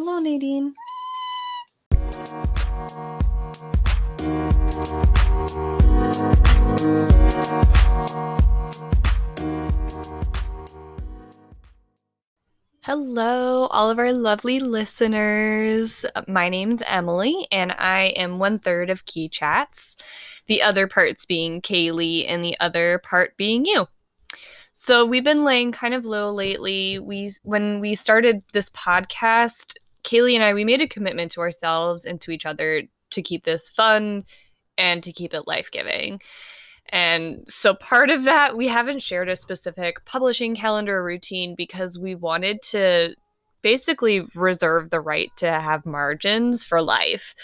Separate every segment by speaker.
Speaker 1: Hello, Nadine. Hello, all of our lovely listeners. My name's Emily, and I am 1/3 of Key Chats, the other parts being Kaylee, and the other part being you. So we've been laying kind of low lately. When we started this podcast, Kaylee and I, we made a commitment to ourselves and to each other to keep this fun and to keep it life-giving. And so part of that, we haven't shared a specific publishing calendar or routine because we wanted to basically reserve the right to have margins for life.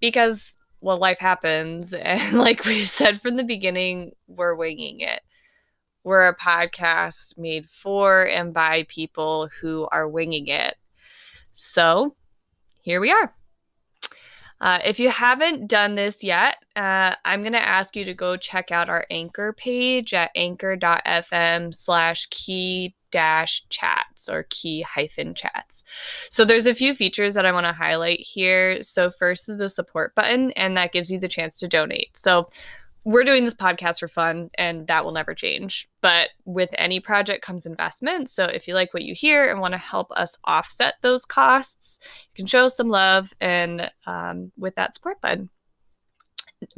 Speaker 1: Because, well, life happens. And like we said from the beginning, we're winging it. We're a podcast made for and by people who are winging it. So here we are. If you haven't done this yet, I'm going to ask you to go check out our Anchor page at anchor.fm/key-chats or key-chats. So there's a few features that I want to highlight here. So first is the support button, and that gives you the chance to donate. So we're doing this podcast for fun, and that will never change. But with any project comes investment. So if you like what you hear and want to help us offset those costs, you can show us some love and with that support button.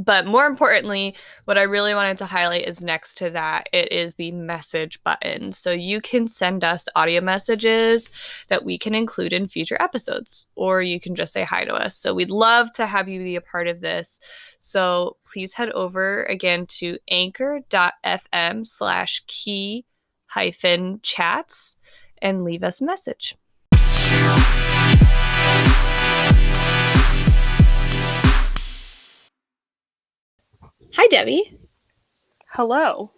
Speaker 1: But more importantly, what I really wanted to highlight is next to that, it is the message button. So you can send us audio messages that we can include in future episodes, or you can just say hi to us. So we'd love to have you be a part of this. So please head over again to anchor.fm/key-chats and leave us a message. Hi, Debbie.
Speaker 2: Hello.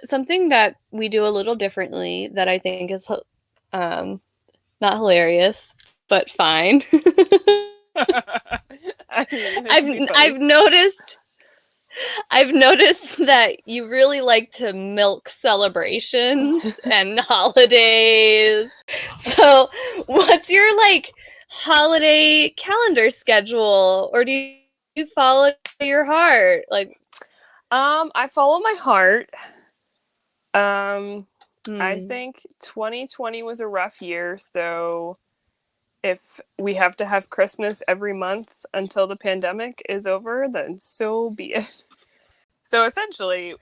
Speaker 1: Something that we do a little differently that I think is not hilarious, but fine. I've noticed that you really like to milk celebrations and holidays. So, what's your holiday calendar schedule, or do you follow your heart?
Speaker 2: I follow my heart. I think 2020 was a rough year, so if we have to have Christmas every month until the pandemic is over, then so be it. So essentially,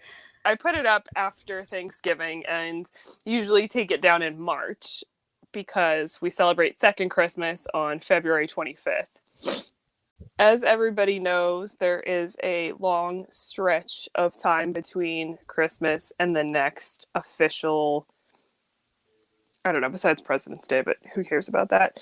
Speaker 2: I put it up after Thanksgiving and usually take it down in March because we celebrate second Christmas on February 25th. As everybody knows, there is a long stretch of time between Christmas and the next official, I don't know, besides President's Day, but who cares about that,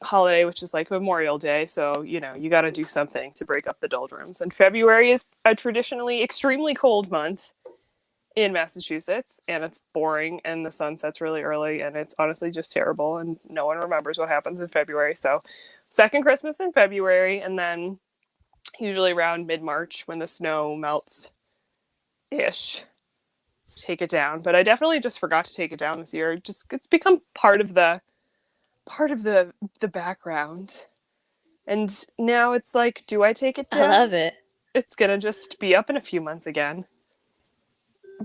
Speaker 2: holiday, which is like Memorial Day. So, you got to do something to break up the doldrums. And February is a traditionally extremely cold month in Massachusetts, and it's boring, and the sun sets really early, and it's honestly just terrible, and no one remembers what happens in February. So second Christmas in February, and then usually around mid-March when the snow melts-ish, take it down. But I definitely just forgot to take it down this year. It's become part of the background. And now it's like, do I take it down?
Speaker 1: I love it.
Speaker 2: It's gonna just be up in a few months again.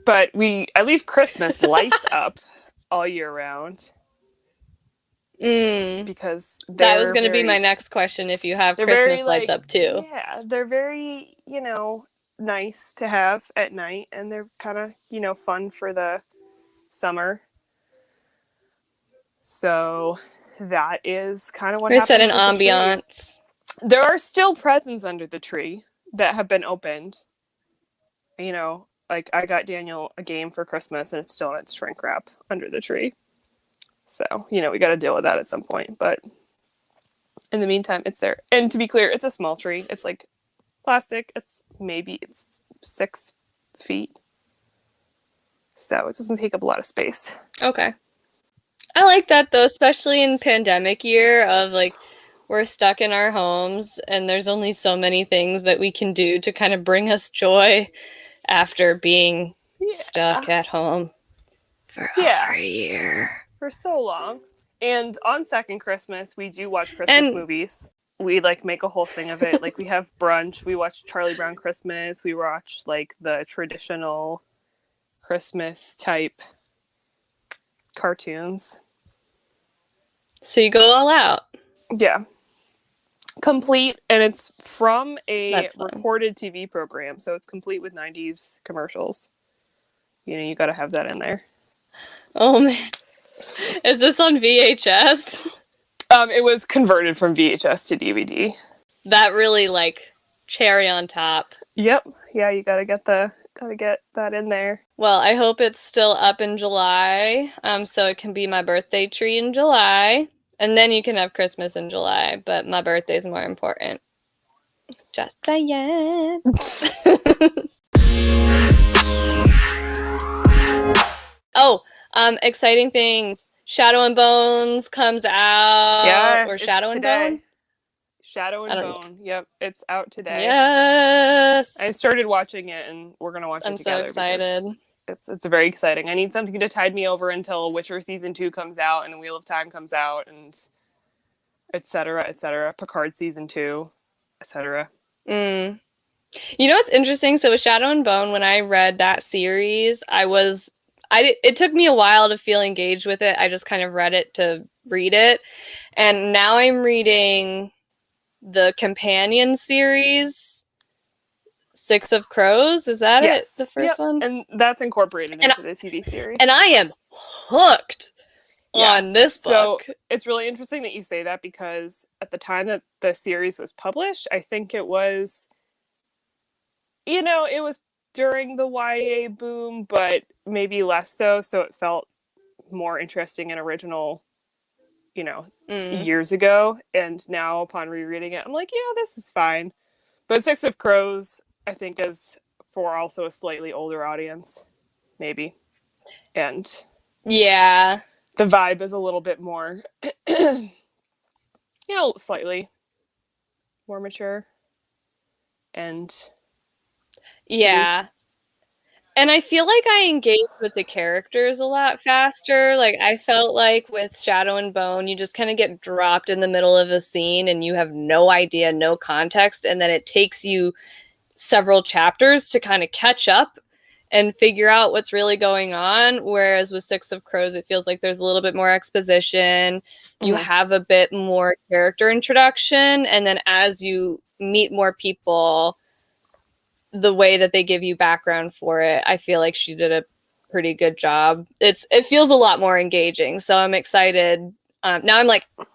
Speaker 2: But I leave Christmas lights up all year round. Because
Speaker 1: that was going to be my next question, if you have Christmas lights up too.
Speaker 2: Yeah, they're very, nice to have at night, and they're kind of, fun for the summer. So that is kind of what happens.
Speaker 1: Set an ambiance.
Speaker 2: There are still presents under the tree that have been opened. Like I got Daniel a game for Christmas, and it's still in its shrink wrap under the tree. So, we got to deal with that at some point. But in the meantime, it's there. And to be clear, it's a small tree. It's like plastic. It's 6 feet. So it doesn't take up a lot of space.
Speaker 1: Okay. I like that, though, especially in pandemic year of we're stuck in our homes, and there's only so many things that we can do to kind of bring us joy after being stuck at home for over a year.
Speaker 2: for so long. And on second Christmas, we do watch Christmas
Speaker 1: And
Speaker 2: movies. We like make a whole thing of it. Like we have brunch. We watch Charlie Brown Christmas. We watch like the traditional Christmas type cartoons.
Speaker 1: so you go all out.
Speaker 2: Yeah. Complete, and it's from a
Speaker 1: That's fun.
Speaker 2: recorded TV program, so it's complete with 90s commercials. You know, you got to have that in there.
Speaker 1: Oh man. Is this on VHS?
Speaker 2: It was converted from VHS to DVD.
Speaker 1: That really like cherry on top.
Speaker 2: Yep. Yeah, you got to get that in there.
Speaker 1: Well, I hope it's still up in July, so it can be my birthday tree in July. And then you can have Christmas in July, but my birthday's more important. Just saying. Oh, exciting things. Shadow and Bones comes out.
Speaker 2: Yeah,
Speaker 1: or Shadow and Bone?
Speaker 2: Shadow and Bone. Yep, it's out today.
Speaker 1: Yes.
Speaker 2: I started watching it, and we're gonna watch it together.
Speaker 1: I'm so excited.
Speaker 2: It's very exciting. I need something to tide me over until Witcher season 2 comes out and the Wheel of Time comes out, and etc. etc. Picard season 2, etc.
Speaker 1: You know what's interesting? So with Shadow and Bone, when I read that series, it took me a while to feel engaged with it. I just kind of read it to read it. And now I'm reading the companion series, Six of Crows. Is that it? The first one?
Speaker 2: And that's incorporated into the TV series.
Speaker 1: And I am hooked on this book.
Speaker 2: So it's really interesting that you say that, because at the time that the series was published, I think it was, it was during the YA boom, but maybe less so. So it felt more interesting and original, years ago. And now upon rereading it, I'm like, yeah, this is fine. But Six of Crows, I think, is for also a slightly older audience, maybe. And
Speaker 1: yeah,
Speaker 2: the vibe is a little bit more, slightly more mature. And
Speaker 1: yeah. And I feel like I engaged with the characters a lot faster. Like, I felt like with Shadow and Bone, you just kind of get dropped in the middle of a scene and you have no idea, no context. And then it takes you several chapters to kind of catch up and figure out what's really going on. Whereas with Six of Crows, it feels like there's a little bit more exposition. Mm-hmm. You have a bit more character introduction. And then as you meet more people, the way that they give you background for it, I feel like she did a pretty good job. It feels a lot more engaging. So I'm excited. Now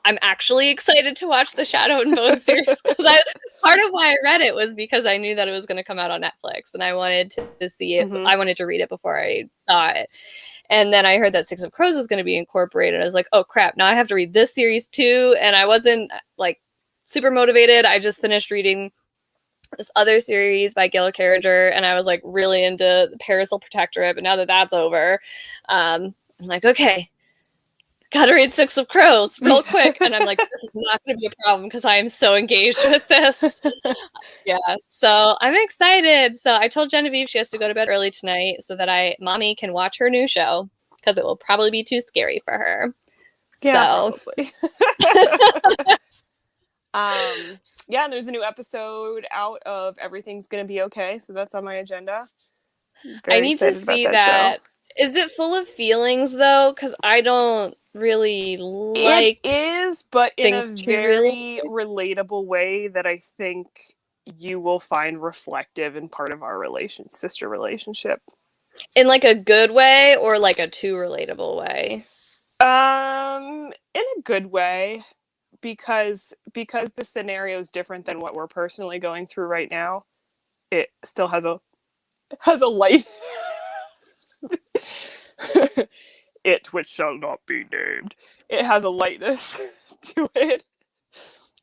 Speaker 1: I'm actually excited to watch the Shadow and Bone series. Part of why I read it was because I knew that it was going to come out on Netflix and I wanted to see it. Mm-hmm. I wanted to read it before I saw it. And then I heard that Six of Crows was going to be incorporated. I was like, oh crap, now I have to read this series too. And I wasn't like super motivated. I just finished reading this other series by Gail Carriger, and I was like really into the Parisal Protectorate, but now that that's over, I'm like, okay, gotta read Six of Crows real quick. And I'm like, this is not going to be a problem because I am so engaged with this. Yeah, so I'm excited. So I told Genevieve she has to go to bed early tonight so that mommy can watch her new show, because it will probably be too scary for her.
Speaker 2: Yeah, probably. Yeah, and there's a new episode out of Everything's Gonna Be Okay, so that's on my agenda.
Speaker 1: I need to see that. Is it full of feelings though? Because I don't really like
Speaker 2: it is, but in a very relatable way that I think you will find reflective in part of our sister relationship.
Speaker 1: In like a good way or like a too relatable way?
Speaker 2: In a good way. Because the scenario is different than what we're personally going through right now, it still has a light. It which shall not be named. It has a lightness to it.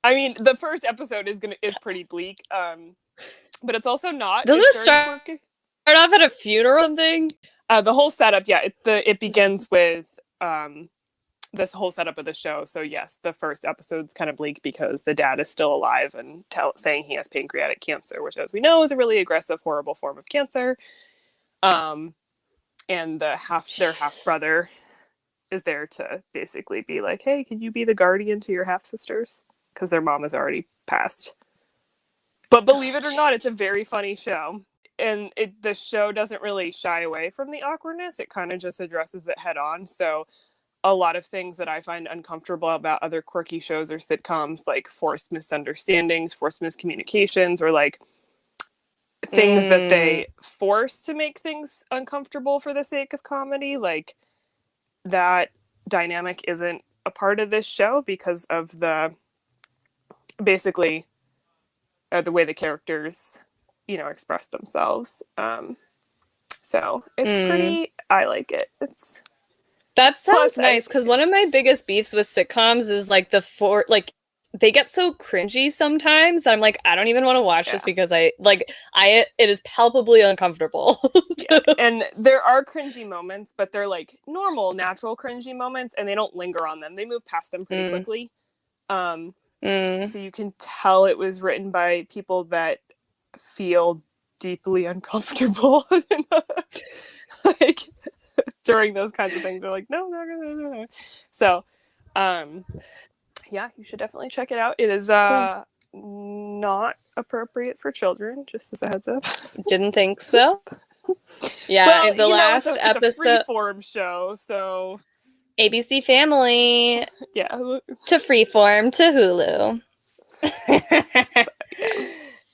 Speaker 2: I mean, the first episode is pretty bleak, but it's also not.
Speaker 1: Doesn't it start off at a funeral thing?
Speaker 2: The whole setup, yeah. It begins with this whole setup of the show. So yes, the first episode's kind of bleak because the dad is still alive and saying he has pancreatic cancer, which, as we know, is a really aggressive, horrible form of cancer. And their half brother is there to basically be like, hey, can you be the guardian to your half sisters? Because their mom has already passed. But believe it or not, it's a very funny show. And the show doesn't really shy away from the awkwardness. It kind of just addresses it head on. So a lot of things that I find uncomfortable about other quirky shows or sitcoms, like forced misunderstandings, forced miscommunications, or like things that they force to make things uncomfortable for the sake of comedy, like that dynamic isn't a part of this show because of the basically the way the characters, express themselves. So it's pretty. I like it.
Speaker 1: That sounds nice, because one of my biggest beefs with sitcoms is like they get so cringy sometimes. I'm like, I don't even want to watch this because it is palpably uncomfortable.
Speaker 2: And there are cringy moments, but they're like normal, natural cringy moments, and they don't linger on them. They move past them pretty quickly. So you can tell it was written by people that feel deeply uncomfortable. Like during those kinds of things, they're like, no. So, yeah, you should definitely check it out. It is not appropriate for children, just as a heads up.
Speaker 1: Didn't think so. Yeah, well, the last episode.
Speaker 2: It's a freeform show, so
Speaker 1: ABC Family.
Speaker 2: Yeah.
Speaker 1: To Freeform to Hulu.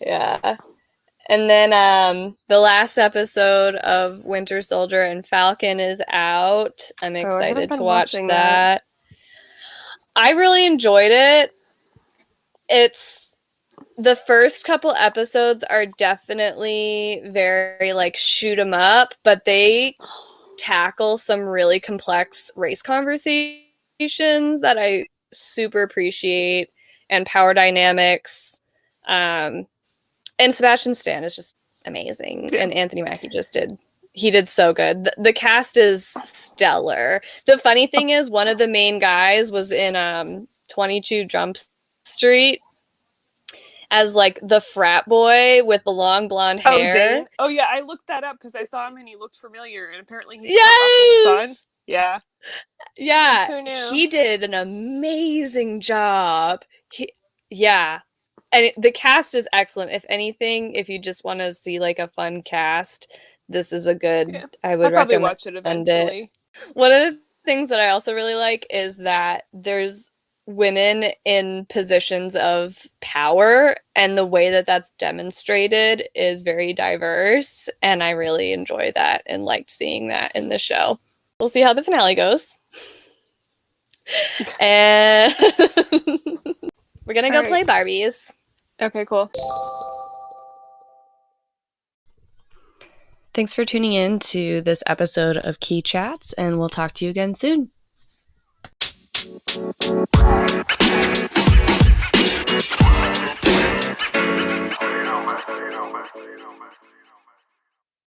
Speaker 1: Yeah. And then the last episode of Winter Soldier and Falcon is out. I'm excited to watch that. I really enjoyed it. It's the first couple episodes are definitely very like shoot 'em up, but they tackle some really complex race conversations that I super appreciate, and power dynamics. And Sebastian Stan is just amazing. Yeah. And Anthony Mackie he did so good. The cast is stellar. The funny thing is, one of the main guys was in 22 Jump Street as like the frat boy with the long blonde hair.
Speaker 2: Oh yeah, I looked that up because I saw him and he looked familiar, and apparently he's Russell's son. Yeah.
Speaker 1: Yeah.
Speaker 2: Who knew?
Speaker 1: He did an amazing job. And the cast is excellent. If anything, if you just want to see like a fun cast, this is a good. Yeah. I would
Speaker 2: probably
Speaker 1: recommend
Speaker 2: watch it eventually.
Speaker 1: One of the things that I also really like is that there's women in positions of power, and the way that that's demonstrated is very diverse, and I really enjoy that and liked seeing that in the show. We'll see how the finale goes. And we're gonna go play Barbies.
Speaker 2: Okay, cool.
Speaker 1: Thanks for tuning in to this episode of Key Chats, and we'll talk to you again soon.